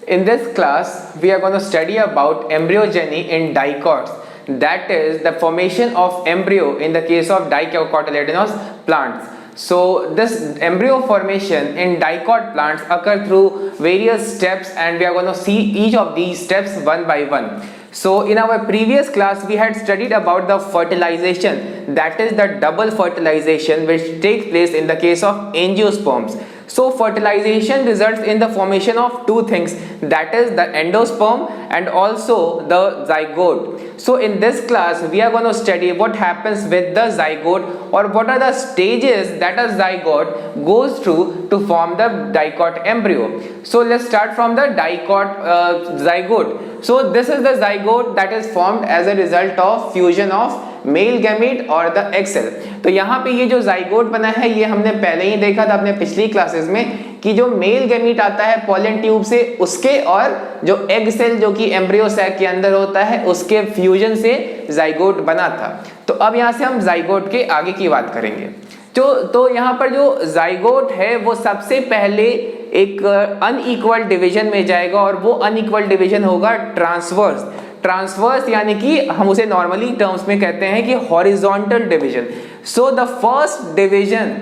In this class, we are going to study about embryogeny in dicots. That is the formation of embryo in the case of dicotyledonous plants. So this embryo formation in dicot plants occur through various steps, and we are going to see each of these steps one by one. So in our previous class we had studied about the fertilization, that is the double fertilization which takes place in the case of angiosperms. So fertilization results in the formation of two things, that is the endosperm and also the zygote. So in this class we are going to study what happens with the zygote, or what are the stages that a zygote goes through to form the dicot embryo. So let's start from the dicot zygote. So this is the zygote that is formed as a result of fusion of male gamete और the egg cell. तो यहाँ पे ये जो zygote बना है ये हमने पहले ही देखा था अपने पिछली क्लासेस में कि जो मेल गैमीट आता है पॉलन ट्यूब से उसके और जो एग सेल जो कि एम्ब्रियो सैक के अंदर होता है उसके फ्यूजन से जाइगोट बना था. तो अब यहाँ से हम जाइगोट के आगे की बात करेंगे. तो यहाँ पर जो जाइगोट है वो सबसे पहले एक अनइक्वल डिवीजन में जाएगा, और वो अनइक्वल डिवीजन होगा ट्रांसवर्स. ट्रांसवर्स यानी कि हम उसे नॉर्मली टर्म्स में कहते हैं कि horizontal division. So the first division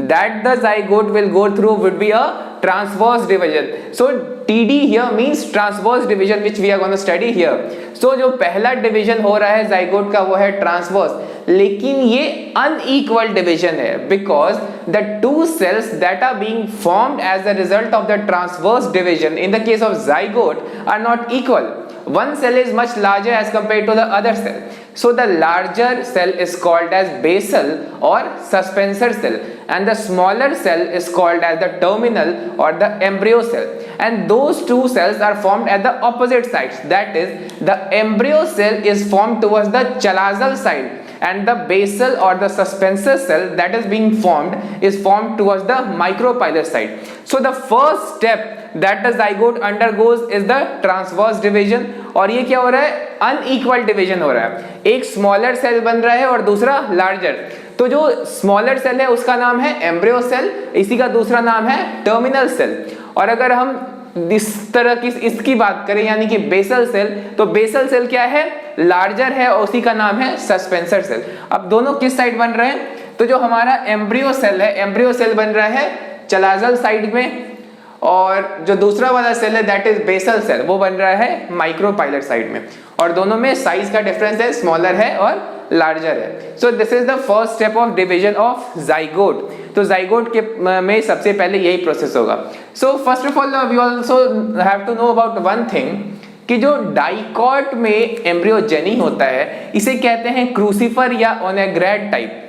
that the zygote will go through would be a transverse division. So TD here means transverse division, which we are going to study here. So जो पहला division हो रहा है zygote का वो है transverse, लेकिन ये unequal division है because the two cells that are being formed as a result of the transverse division in the case of zygote are not equal. One cell is much larger as compared to the other cell. So the larger cell is called as basal or suspensor cell, and the smaller cell is called as the terminal or the embryo cell. And those two cells are formed at the opposite sides. That is, the embryo cell is formed towards the chalazal side, and the basal or the suspensor cell that is being formed is formed towards the micropylar side. So the first step that the zygote undergoes is the transverse division. और ये क्या हो रहा है? Unequal division हो रहा है. एक स्मॉलर सेल बन रहा है और दूसरा लार्जर. तो जो स्मॉलर सेल है उसका नाम है एम्ब्रियो सेल, इसी का दूसरा नाम है टर्मिनल सेल. और अगर हम इस तरह की इसकी बात करें यानी कि बेसल सेल, तो बेसल सेल क्या है? लार्जर है और उसी का नाम है सस्पेंसर सेल. अब दोनों किस साइड बन रहे हैं? तो जो हमारा एम्ब्रियो सेल है, एम्ब्रियो सेल बन रहा है चलाजल साइड में, और जो दूसरा वाला सेल है दैट इज बेसल सेल वो बन रहा है माइक्रोपाइलर साइड में. और दोनों में साइज का डिफरेंस है, स्मॉलर है और लार्जर है. So this is the first step of division of zygote. तो जाइगोट के में सबसे पहले यही प्रोसेस होगा. So first of all we also have to know about one thing कि जो डाइकॉट में एम्ब्रियोजेनी होता है इसे कहते हैं क्रूसिफर या ओनेग्रेड टाइप.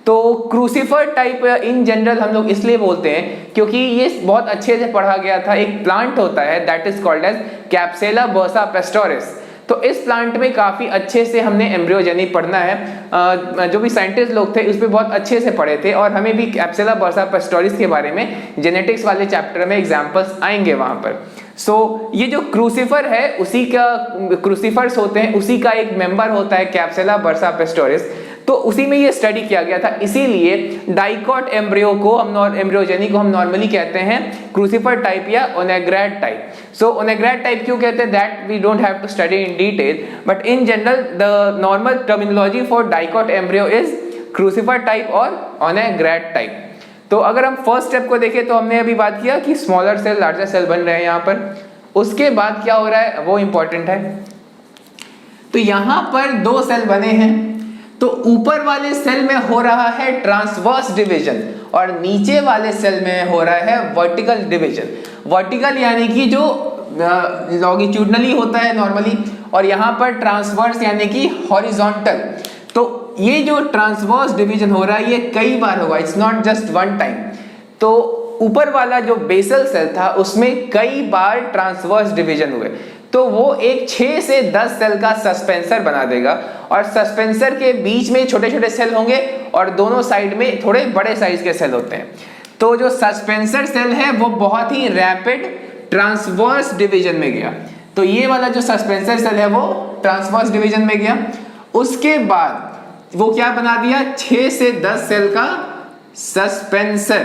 तो क्रूसिफर टाइप इन जनरल हम लोग इसलिए बोलते हैं क्योंकि ये बहुत अच्छे से पढ़ा गया था. एक प्लांट होता है that is called as capsella bursa pastoris. तो इस प्लांट में काफ़ी अच्छे से हमने एम्ब्रियोजेनी पढ़ना है. जो भी साइंटिस्ट लोग थे उस पर बहुत अच्छे से पढ़े थे, और हमें भी कैप्सेला बर्सा पेस्टोरिस के बारे में जेनेटिक्स वाले चैप्टर में एग्जाम्पल्स आएंगे वहाँ पर. सो ये जो क्रूसिफर है उसी का क्रूसिफर्स होते हैं, उसी का एक मेंबर होता है कैप्सेला बर्सा पेस्टोरिस. तो उसी में ये स्टडी किया गया था, इसीलिए डाइकॉट एम्ब्रियो को हम एम्ब्रियोजेनी को हम नॉर्मली कहते हैं क्रूसिफर टाइप या ओनेग्रेड टाइप. सो ओनेग्रेड टाइप क्यों कहते हैं that we don't have to study in detail, but in general the normal terminology for dicot embryo is crucifer type और ओनेग्रेड टाइप. तो अगर हम फर्स्ट स्टेप को देखें तो हमने अभी बात किया कि स्मॉलर सेल लार्जर सेल बन रहे हैं यहाँ पर. उसके बाद क्या हो रहा है वो इंपॉर्टेंट है. तो यहाँ पर दो सेल बने हैं. तो ऊपर वाले सेल में हो रहा है ट्रांसवर्स डिवीजन और नीचे वाले सेल में हो रहा है वर्टिकल डिवीजन. वर्टिकल यानी कि जो लॉन्गिट्यूडनली होता है नॉर्मली, और यहाँ पर ट्रांसवर्स यानी कि हॉरिजॉन्टल. तो ये जो ट्रांसवर्स डिवीजन हो रहा है ये कई बार होगा, it's not just one time. तो ऊपर वाला जो बेसल सेल था उसमें कई बार ट्रांसवर्स डिवीजन हुए, तो वो एक 6 से 10 सेल का सस्पेंसर बना देगा, और सस्पेंसर के बीच में छोटे छोटे सेल होंगे और दोनों साइड में थोड़े बड़े साइज के सेल होते हैं. तो जो सस्पेंसर सेल है वो बहुत ही रैपिड ट्रांसवर्स डिवीजन में गया. तो ये वाला जो सस्पेंसर सेल है वो ट्रांसवर्स डिवीजन में गया. उसके बाद वो क्या बना दिया? 6 से 10 सेल का सस्पेंसर.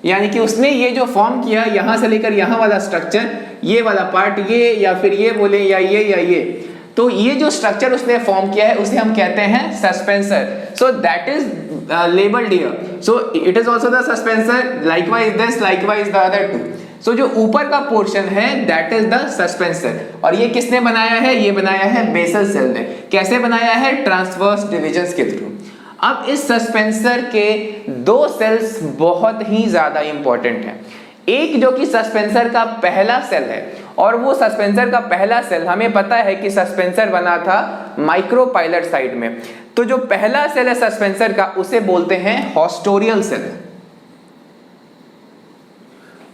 यानी कि उसने ये जो फॉर्म किया यहां से लेकर यहां वाला स्ट्रक्चर, ये वाला पार्ट, ये या फिर ये बोले या ये, तो ये जो स्ट्रक्चर उसने फॉर्म किया है उसे हम कहते हैं suspensor. So that is labelled here. So it is also the suspensor, likewise this, likewise the other two. So जो ऊपर का पोर्शन है दैट इज द सस्पेंसर. और ये किसने बनाया है? ये बनाया है बेसल सेल ने. कैसे बनाया है? ट्रांसवर्स डिविजन्स के थ्रू. अब इस सस्पेंसर के दो सेल्स बहुत ही ज्यादा इंपॉर्टेंट हैं. एक जो कि सस्पेंसर का पहला सेल है, और वो सस्पेंसर का पहला सेल हमें पता है कि सस्पेंसर बना था माइक्रोपाइलर साइड में. तो जो पहला सेल है सस्पेंसर का उसे बोलते हैं हॉस्टोरियल सेल,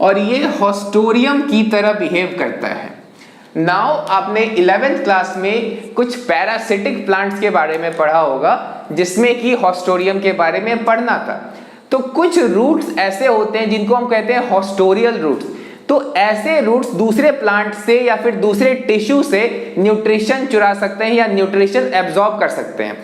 और ये हॉस्टोरियम की तरह बिहेव करता है. नाउ आपने 11th क्लास में कुछ पैरासिटिक प्लांट्स के बारे में पढ़ा होगा जिसमें कि हॉस्टोरियम के बारे में पढ़ना था. तो कुछ रूट्स ऐसे होते हैं जिनको हम कहते हैं हॉस्टोरियल रूट्स. तो ऐसे रूट्स दूसरे प्लांट से या फिर दूसरे टिश्यू से न्यूट्रिशन चुरा सकते हैं या न्यूट्रिशन एब्जॉर्ब कर सकते हैं.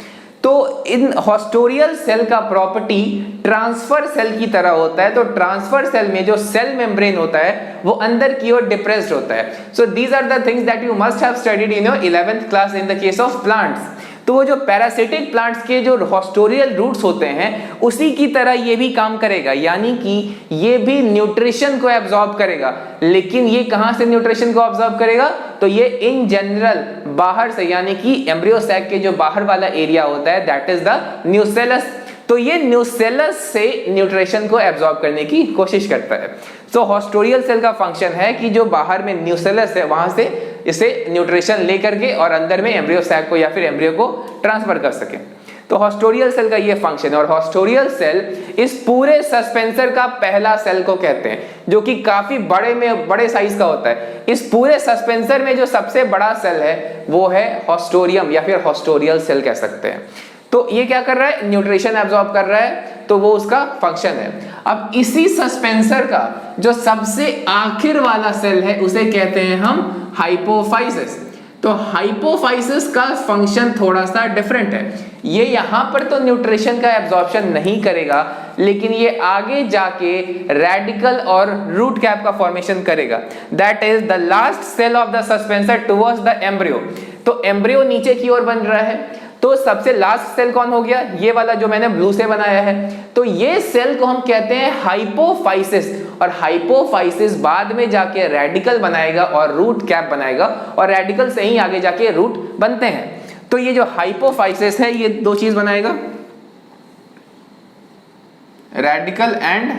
तो इन हॉस्टोरियल सेल का प्रॉपर्टी ट्रांसफर सेल की तरह होता है. तो ट्रांसफर सेल में जो सेल मेम्ब्रेन होता है वो अंदर की ओर डिप्रेस्ड होता है. So these are the things that you must have studied in your 11th class in the case of plants. तो वो जो पैरासिटिक प्लांट्स के जो हॉस्टोरियल रूट्स होते हैं उसी की तरह ये भी काम करेगा, यानी कि ये भी न्यूट्रिशन को एब्जॉर्ब करेगा. लेकिन ये कहां से न्यूट्रिशन को एब्जॉर्ब करेगा? तो ये इन जनरल बाहर से, यानी कि एम्ब्रियो सैक के जो बाहर वाला एरिया होता है दैट इज द न्यूसेलस. तो ये न्यूसेलस से न्यूट्रिशन को एब्जॉर्ब करने की कोशिश करता है. तो हॉस्टोरियल सेल का फंक्शन है कि जो बाहर में न्यूसेलस है वहां से इसे न्यूट्रिशन लेकर के और अंदर में एम्ब्रियो सैक को या फिर एम्ब्रियो को ट्रांसफर कर सके. तो हॉस्टोरियल सेल का ये फंक्शन है. और हॉस्टोरियल सेल इस पूरे सस्पेंसर का पहला सेल को कहते हैं, जो कि काफी बड़े साइज का होता है. इस पूरे सस्पेंसर में जो सबसे बड़ा सेल है वो है हॉस्टोरियम या फिर हॉस्टोरियल सेल कह सकते हैं. तो ये क्या कर रहा है? न्यूट्रिशन एब्जॉर्ब कर रहा है. तो वो उसका फंक्शन है. अब इसी सस्पेंसर का जो सबसे आखिर वाला सेल है उसे कहते हैं हम हाइपोफाइसिस. तो हाइपोफाइसिस का फंक्शन थोड़ा सा डिफरेंट है. ये यहां पर तो न्यूट्रिशन का एब्जॉर्प्शन नहीं करेगा, लेकिन ये आगे जाके रेडिकल और रूट कैप का फॉर्मेशन करेगा. That is the last cell of the suspensor towards the embryo. तो एम्ब्रियो नीचे की ओर बन रहा है. तो सबसे लास्ट सेल कौन हो गया? ये वाला जो मैंने ब्लू से बनाया है. तो ये सेल को हम कहते हैं हाइपोफाइसिस. और हाइपोफाइसिस बाद में जाके रेडिकल बनाएगा और रूट कैप बनाएगा, और रेडिकल से ही आगे जाके रूट बनते हैं. तो ये जो हाइपोफाइसिस है ये दो चीज बनाएगा, रेडिकल एंड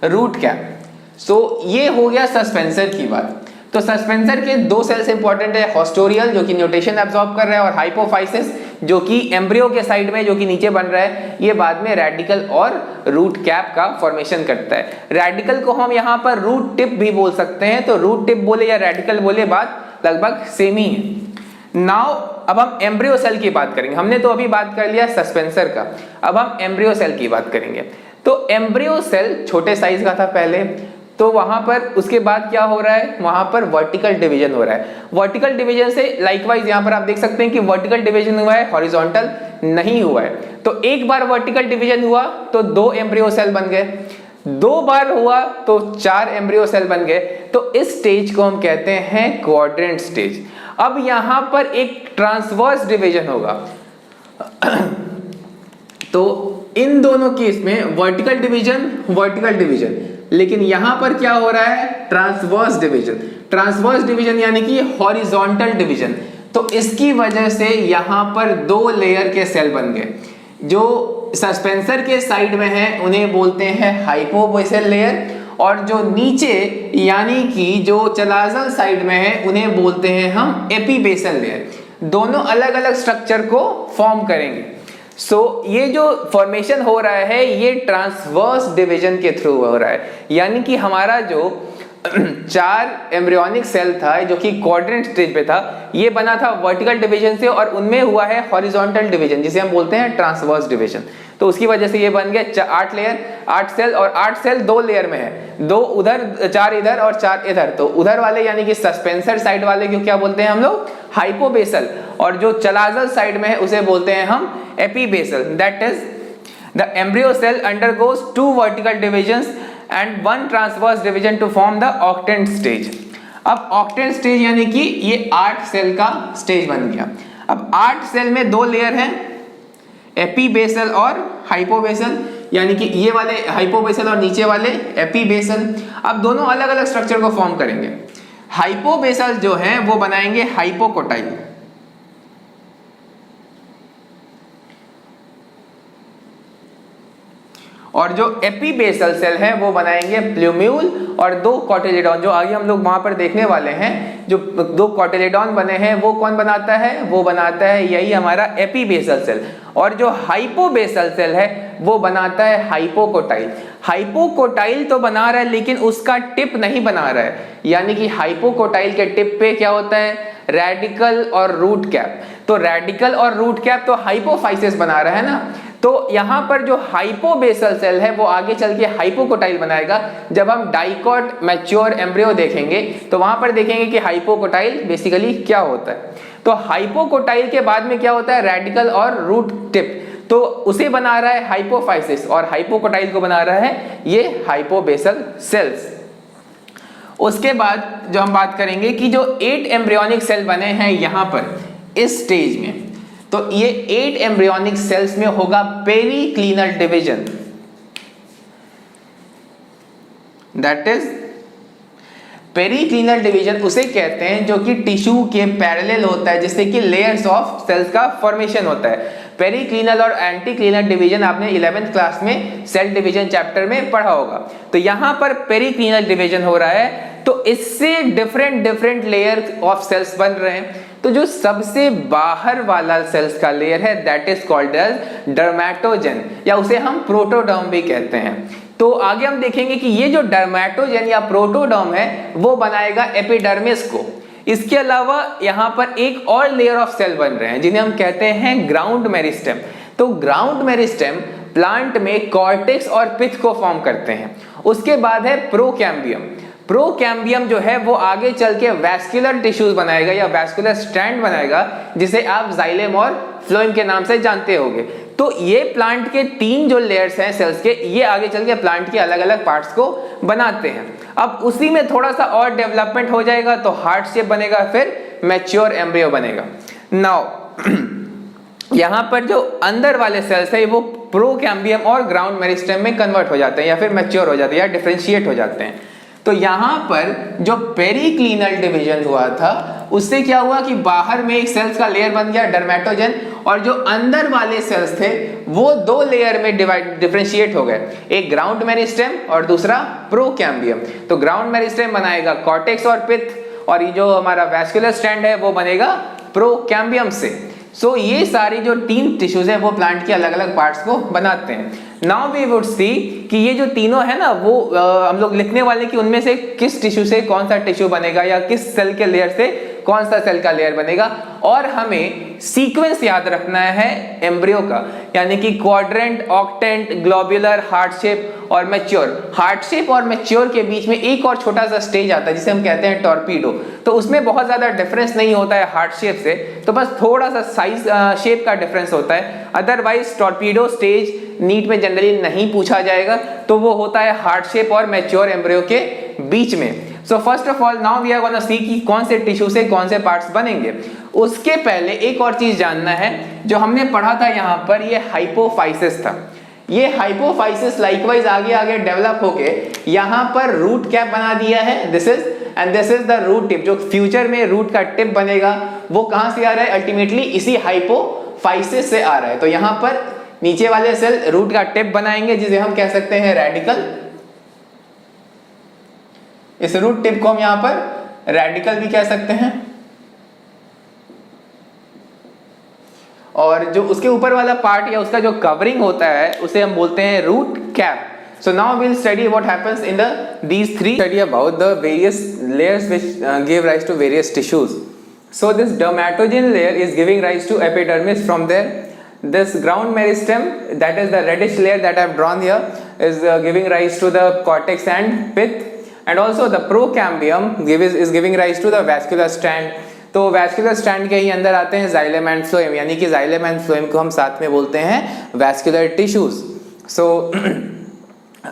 रूट कैप. सो ये हो गया सस्पेंसर की बात. तो सस्पेंसर के दो सेल्स इंपॉर्टेंट है, हॉस्टोरियल जो कि न्यूट्रिशन एब्जॉर्ब कर रहा है, और हाइपोफाइसिस जो कि एम्ब्रियो के साइड में जो कि नीचे बन रहा है. ये बाद में रेडिकल और रूट कैप का फॉर्मेशन करता है. रेडिकल को हम यहाँ पर रूट टिप भी बोल सकते हैं. तो रूट टिप बोले या रेडिकल बोले बात लगभग सेम ही है. नाउ अब हम एम्ब्रियो सेल की बात करेंगे. हमने तो अभी बात कर लिया सस्पेंसर का, अब हम एम्ब्रियो सेल की बात करेंगे. तो एम्ब्रियो सेल छोटे साइज का था पहले. तो वहां पर उसके बाद क्या हो रहा है? वहां पर वर्टिकल डिवीजन हो रहा है. वर्टिकल डिवीजन से लाइकवाइज यहां पर आप देख सकते हैं कि वर्टिकल डिवीजन हुआ है, हॉरिजॉन्टल नहीं हुआ है. तो एक बार वर्टिकल डिवीजन हुआ तो 2 एम्ब्रियो सेल बन गए, 2 बार हुआ तो 4 एम्ब्रियो सेल बन गए. तो इस स्टेज को हम कहते हैं क्वाड्रेंट स्टेज. अब यहां पर एक ट्रांसवर्स डिवीजन होगा. तो इन दोनों केस में वर्टिकल डिवीजन, लेकिन यहां पर क्या हो रहा है? ट्रांसवर्स डिवीजन यानी कि हॉरिजॉन्टल डिवीजन. तो इसकी वजह से यहां पर 2 लेयर के सेल बन गए. जो सस्पेंसर के साइड में है उन्हें बोलते हैं हाइपोबेसल लेयर, और जो नीचे यानी कि जो चलाजल साइड में है उन्हें बोलते हैं हम एपीबेसल लेयर. दोनों अलग अलग स्ट्रक्चर को फॉर्म करेंगे. ये जो फॉर्मेशन हो रहा है ये ट्रांसवर्स डिवीजन के थ्रू हो रहा है. यानी कि हमारा जो 4 एम्ब्रियोनिक सेल था जो कि क्वाड्रेंट स्टेज पे था, ये बना था वर्टिकल डिवीजन से, और उनमें हुआ है हॉरिजॉन्टल डिवीजन जिसे हम बोलते हैं ट्रांसवर्स डिवीजन. तो उसकी वजह से ये बन गया 8 लेयर, 8 सेल, और 8 सेल 2 लेयर में है, 2 उधर, 4 इधर और 4 इधर. तो उधर वाले यानी कि सस्पेंसर साइड वाले को क्या बोलते हैं हम लोग? हाइपोबेसल. और जो चलाजल साइड में है उसे बोलते हैं हम epibasal. That is the embryo cell undergoes 2 vertical divisions and one transverse division to form the octant stage. अब octant stage यानी कि ये 8 सेल का स्टेज बन गया। अब 8 सेल में 2 लेयर हैं, एपीबेसल और हाइपोबेसल, यानी कि ये वाले हाइपोबेसल और नीचे वाले एपीबेसल। अब दोनों अलग अलग स्ट्रक्चर को फॉर्म करेंगे। हाइपोबेसल जो है वो बनाएंगे हाइपोकोटाइल, और जो एपीबेसल सेल है वो बनाएंगे प्लूम्यूल और 2 कॉटिलेडॉन, जो आगे हम लोग वहां पर देखने वाले हैं। जो 2 कॉटिलेडॉन बने हैं वो कौन बनाता है? वो बनाता है यही हमारा एपीबेसल सेल। और जो हाइपोबेसल सेल है वो बनाता है हाइपोकोटाइल। हाइपोकोटाइल तो बना रहा है लेकिन उसका टिप नहीं बना रहा है, यानी कि हाइपोकोटाइल के टिप पे क्या होता है? रेडिकल और रूट कैप। तो रेडिकल और रूट कैप तो हाइपोफाइसिस बना रहा है ना, तो यहां पर जो हाइपोबेसल सेल है वो आगे चल के हाइपोकोटाइल बनाएगा। जब हम डाइकॉट मैच्योर एम्ब्रियो देखेंगे तो वहां पर देखेंगे कि हाइपोकोटाइल बेसिकली क्या होता है। तो हाइपोकोटाइल के बाद में क्या होता है? रेडिकल और रूट टिप, तो उसे बना रहा है हाइपोफाइसिस, और हाइपोकोटाइल को बना रहा है ये हाइपोबेसल सेल्स। उसके बाद जो हम बात करेंगे कि जो 8 एम्ब्रियोनिक सेल बने हैं यहां पर इस स्टेज में, तो ये 8 एम्ब्रियोनिक सेल्स में होगा periclinal division, that is periclinal division उसे कहते हैं जो कि टिश्यू के पैरेलल होता है, जिससे कि लेयर्स ऑफ सेल्स का फॉर्मेशन होता है। पेरिक्लिनल और एंटीक्लिनल डिवीजन आपने 11th क्लास में सेल डिवीजन चैप्टर में पढ़ा होगा। तो यहां पर पेरिक्लिनल डिवीजन हो रहा है, तो इससे डिफरेंट लेयर ऑफ सेल्स बन रहे हैं। तो जो सबसे बाहर वाला सेल्स का लेयर है that is called as dermatogen, या उसे हम प्रोटोडर्म भी कहते हैं। तो आगे हम देखेंगे कि ये जो डर्मेटोजन या प्रोटोडर्म है वो बनाएगा एपिडर्मिस को। इसके अलावा यहाँ पर एक और लेयर ऑफ सेल बन रहे हैं जिन्हें हम कहते हैं ग्राउंड मेरिस्टेम। तो ग्राउंड मेरिस्टेम प्लांट में कॉर्टेक्स और पिथ को फॉर्म करते हैं। उसके बाद है प्रोकैम्बियम। प्रोकैम्बियम जो है वो आगे चल के वैस्कुलर टिश्यूज बनाएगा या वैस्कुलर स्ट्रैंड बनाएगा, जिसे आप जाइलेम और फ्लोएम के नाम से जानते होंगे। तो ये प्लांट के 3 जो लेयर्स हैं सेल्स के, ये आगे चल के प्लांट के अलग अलग पार्ट्स को बनाते हैं। अब उसी में थोड़ा सा और डेवलपमेंट हो जाएगा तो हार्ट शेप बनेगा, फिर मैच्योर एम्ब्रियो बनेगा। नाउ यहाँ पर जो अंदर वाले सेल्स है वो प्रोकैम्बियम और ग्राउंड मेरिस्टेम में कन्वर्ट हो जाते हैं या फिर मैच्योर हो जाते हैं या डिफरेंशिएट हो जाते हैं। तो यहाँ पर जो पेरिक्लिनल डिवीजन हुआ था उससे क्या हुआ कि बाहर में एक सेल्स का लेयर बन गया डर्मेटोजन, और जो अंदर वाले सेल्स थे वो 2 लेयर में डिफरेंशिएट हो गए, एक ग्राउंड मेरिस्टेम और दूसरा प्रोकैम्बियम। तो ग्राउंड मेरिस्टेम बनाएगा कॉर्टेक्स और पिथ, और ये जो हमारा वैस्कुलर स्ट्रैंड है वो बनेगा प्रोकैम्बियम से। सो ये सारी जो 3 टिश्यूज है वो प्लांट के अलग अलग पार्ट्स को बनाते हैं। नाउ वी वुड सी कि ये जो तीनों है ना वो हम लोग लिखने वाले कि उनमें से किस टिश्यू से कौन सा टिश्यू बनेगा या किस सेल के लेयर से कौन सा सेल का लेयर बनेगा, और हमें सीक्वेंस याद रखना है एम्ब्रियो का, यानी कि quadrant, octant, globular, heart shape और मैच्योर। हार्ट शेप और मैच्योर के बीच में एक और छोटा सा स्टेज आता है जिसे हम कहते हैं टॉर्पीडो। तो उसमें बहुत ज्यादा डिफरेंस नहीं होता है हार्ट शेप से, तो बस थोड़ा सा साइज शेप का डिफरेंस होता है। अदरवाइज टॉर्पीडो स्टेज नीट में जनरली नहीं पूछा जाएगा, तो वो होता है हार्ट शेप और मैच्योर एम्ब्रियो के बीच में। So first of all now we are gonna see कि कौन से टिश्यू से कौन से पार्ट्स बनेंगे। उसके पहले एक और चीज जानना है, जो हमने पढ़ा था यहाँ पर ये हाइपोफाइसिस था। ये हाइपोफाइसिस लाइकवाइज आगे आगे डेवलप होके यहाँ पर रूट कैप बना दिया है, this is, and this is the root tip. जो फ्यूचर में रूट का टिप बनेगा वो कहां से आ रहा है? अल्टीमेटली इसी हाइपोफाइसिस से आ रहा है। तो यहाँ पर नीचे वाले सेल रूट का टिप बनाएंगे जिसे हम कह सकते हैं रेडिकल। इस रूट टिप को हम यहां पर रेडिकल भी कह सकते हैं, और जो उसके ऊपर वाला पार्ट या उसका जो कवरिंग होता है उसे हम बोलते हैं root cap. So now we'll study what happens in these 3 study about the various layers which give rise to various tissues. So this dermatogen layer is giving rise to epidermis. From there, this ground meristem, that is the reddish layer that I have drawn here, is giving rise to the cortex and pith, and also the procambium is giving rise to the vascular strand. तो vascular strand के ही अंदर आते हैं xylem and phloem, यानी कि xylem and phloem को हम साथ में बोलते हैं वैस्कुलर टिश्यूज। सो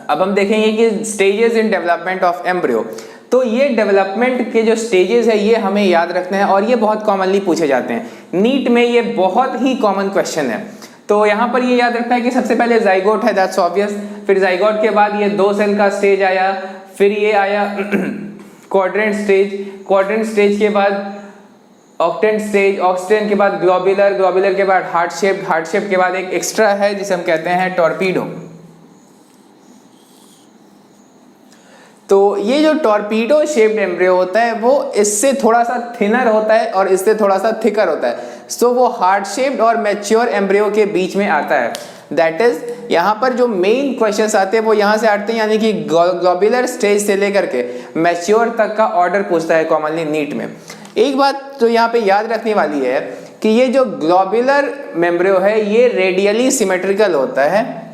अब हम देखेंगे कि stages in development of embryo. तो ये डेवलपमेंट के जो स्टेजेस है ये हमें याद रखना है और ये बहुत कॉमनली पूछे जाते हैं नीट में, ये बहुत ही कॉमन क्वेश्चन है। तो यहाँ पर ये याद रखना है कि सबसे पहले जाइगोट है, दैट्स ऑब्वियस, फिर जाइगोट के बाद ये 2 सेल का स्टेज आया, फिर ये आया क्वाड्रेंट स्टेज, क्वाड्रेंट स्टेज के बाद ऑक्टेंट स्टेज, ऑक्टेंट के बाद ग्लोबुलर, ग्लोबुलर के बाद हार्ट शेप, हार्ट शेप के बाद एक एक्स्ट्रा है जिसे हम कहते हैं टॉर्पीडो। तो ये जो टॉर्पीडो शेप्ड एम्ब्रियो होता है वो इससे थोड़ा सा थिनर होता है और इससे थोड़ा सा थिकर होता है, सो वो हार्ट शेप्ड और मैच्योर एम्ब्रियो के बीच में आता है। दैट इज यहाँ पर जो मेन क्वेश्चंस आते हैं वो यहाँ से आते हैं, यानी कि ग्लोबुलर स्टेज से लेकर के मैच्योर तक का ऑर्डर पूछता है कॉमनली नीट में। एक बात तो यहाँ पे याद रखने वाली है कि ये जो ग्लोबुलर एम्ब्रियो है ये रेडियली सिमेट्रिकल होता है,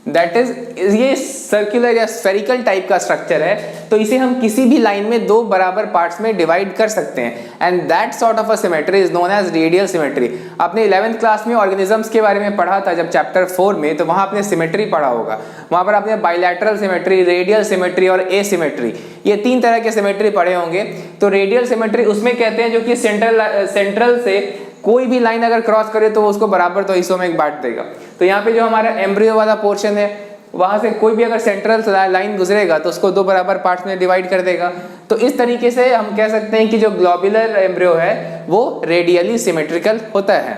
दैट इज ये सर्कुलर या स्फेरिकल टाइप का स्ट्रक्चर है, तो इसे हम किसी भी लाइन में 2 बराबर पार्ट्स में डिवाइड कर सकते हैं and that sort of a symmetry is known as radial symmetry. आपने 11th क्लास में ऑर्गेनिजम्स के बारे में पढ़ा था जब चैप्टर 4 में, तो वहां आपने सिमेट्री पढ़ा होगा, वहां पर आपने बाइलैटरल सिमेट्री, रेडियल सिमेट्री और एसिमेट्री, ये 3 तरह के सिमेट्री पढ़े होंगे। तो रेडियल सिमेट्री उसमें कहते हैं जो कि सेंट्रल से कोई भी लाइन अगर क्रॉस करे तो उसको बराबर 2 हिस्सों में बांट देगा। तो यहाँ पे जो हमारा एम्ब्रियो वाला पोर्शन है वहां से कोई भी अगर सेंट्रल लाइन गुजरेगा तो उसको 2 बराबर पार्ट्स में डिवाइड कर देगा। तो इस तरीके से हम कह सकते हैं कि जो ग्लोबुलर एम्ब्रियो है वो रेडियली सिमेट्रिकल होता है।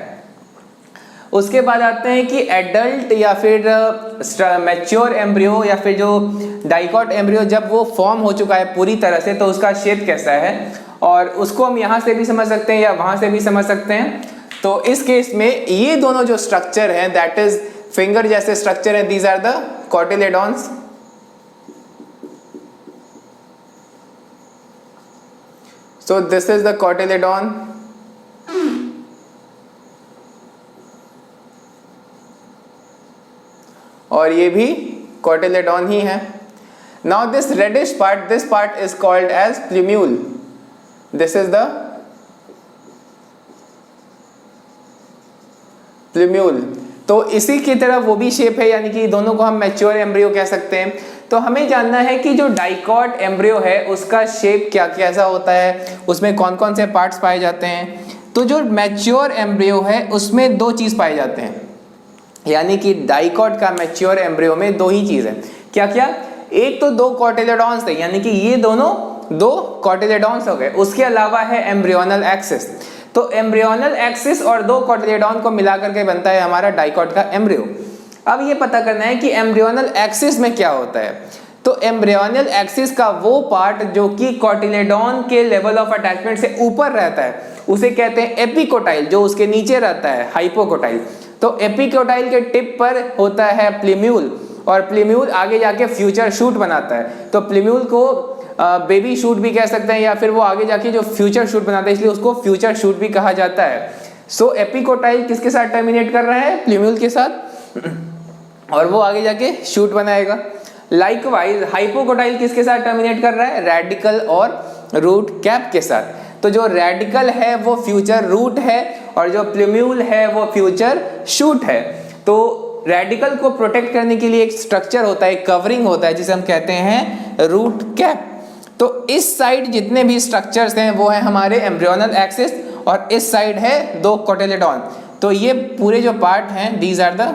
उसके बाद आते हैं कि एडल्ट या फिर मैच्योर एम्ब्रियो या फिर जो डाइकॉट एम्ब्रियो जब वो फॉर्म हो चुका है पूरी तरह से तो उसका शेप कैसा है, और उसको हम यहाँ से भी समझ सकते हैं या वहां से भी समझ सकते हैं। तो इस केस में ये दोनों जो स्ट्रक्चर हैं दैट इज फिंगर जैसे स्ट्रक्चर है, these are the cotyledons. So this is the cotyledon, और ये भी कॉटिलेडॉन ही है। Now this reddish part, this part is called as plumule. This is the plumule. तो इसी की तरह वो भी शेप है, यानी कि दोनों को हम मैच्योर एम्ब्रियो कह सकते हैं। तो हमें जानना है कि जो डाइकॉट एम्ब्रियो है उसका शेप क्या कैसा होता है, उसमें कौन कौन से पार्ट्स पाए जाते हैं। तो जो मैच्योर एम्ब्रियो है उसमें 2 चीज पाए जाते हैं, यानी कि डाइकॉट का मैच्योर एम्ब्रियो में 2 ही चीज है। क्या क्या? एक तो 2 कॉटिलेडॉन्स थे, यानी कि ये दोनों 2 कॉटिलेडॉन्स हो गए। उसके अलावा है एम्ब्रियोनल एक्सिस। तो एम्ब्रियोनल एक्सिस और 2 कॉटिलेडॉन को मिला करके बनता है हमारा डाइकॉट का एम्ब्रियो। अब ये पता करना है कि एम्ब्रियोनल एक्सिस में क्या होता है। तो एम्ब्रियोनल एक्सिस का वो पार्ट जो कि कॉटिलेडॉन के लेवल ऑफ अटैचमेंट से ऊपर रहता है उसे कहते हैं एपिकोटाइल, जो उसके नीचे रहता है हाइपोकोटाइल। तो एपिकोटाइल के टिप पर होता है प्लूम्यूल, और प्लूम्यूल आगे जाके फ्यूचर शूट बनाता है। तो प्लूम्यूल को बेबी शूट भी कह सकते हैं, या फिर वो आगे जाके जो फ्यूचर शूट बनाता है इसलिए उसको फ्यूचर शूट भी कहा जाता है। सो एपिकोटाइल किसके साथ टर्मिनेट कर रहा है? प्लूम्यूल के साथ, और वो आगे जाके शूट बनाएगा। लाइकवाइज हाइपोकोटाइल किसके साथ टर्मिनेट कर रहा है? रेडिकल और रूट कैप के साथ। तो जो रेडिकल है वो फ्यूचर रूट है और जो प्लूम्यूल है वो फ्यूचर शूट है। तो रेडिकल को प्रोटेक्ट करने के लिए एक स्ट्रक्चर होता है, कवरिंग होता है जिसे हम कहते हैं रूट कैप। तो इस साइड जितने भी स्ट्रक्चर्स हैं वो है हमारे एम्ब्रियोनल एक्सिस, और इस साइड है 2 कॉटिलेडॉन। तो ये पूरे जो पार्ट हैं these are the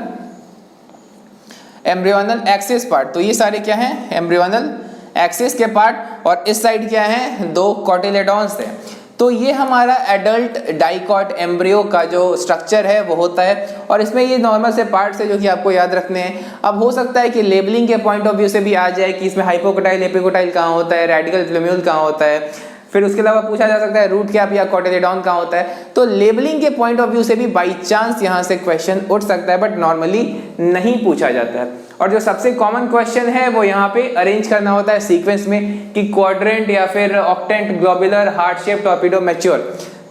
embryonal axis part. तो ये सारे क्या हैं? एम्ब्रियोनल एक्सिस के पार्ट, और इस साइड क्या है? 2 कॉटिलेडॉन्स हैं। तो ये हमारा एडल्ट डाइकॉट एम्ब्रियो का जो स्ट्रक्चर है वो होता है, और इसमें ये नॉर्मल से पार्ट्स है जो कि आपको याद रखने हैं। अब हो सकता है कि लेबलिंग के पॉइंट ऑफ व्यू से भी आ जाए कि इसमें हाइपोकोटाइल एपिकोटाइल कहाँ होता है, रेडिकल प्लूम्यूल कहाँ होता है, फिर उसके अलावा पूछा जा सकता है रूट कैप या कॉटिलेडॉन कहाँ होता है। तो लेबलिंग के पॉइंट ऑफ व्यू से भी बाई चांस यहाँ से क्वेश्चन उठ सकता है, बट नॉर्मली नहीं पूछा जाता है। और जो सबसे कॉमन क्वेश्चन है वो यहाँ पे अरेंज करना होता है सीक्वेंस में कि क्वाड्रेंट या फिर octant, globular, heart shape, torpedo, mature.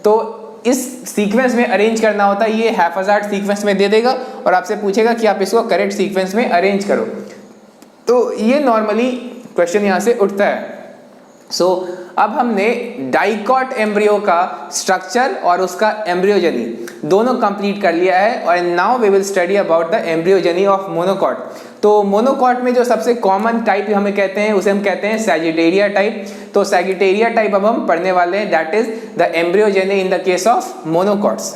तो इस सीक्वेंस में अरेंज करना होता है। ये हैफाजार्ड सीक्वेंस में दे देगा और आपसे पूछेगा कि आप इसको करेक्ट सीक्वेंस में अरेंज करो। तो ये नॉर्मली क्वेश्चन यहाँ से उठता है। अब हमने डाइकॉट एम्ब्रियो का स्ट्रक्चर और उसका एम्ब्रियोजेनी दोनों कंप्लीट कर लिया है, और now we will study about the embryogeny of monocot. तो मोनोकॉट में जो सबसे कॉमन टाइप हमें कहते हैं, उसे हम कहते हैं सैजिटेरिया टाइप। तो सैजिटेरिया टाइप अब हम पढ़ने वाले हैं, that is the embryogeny in the case of monocots.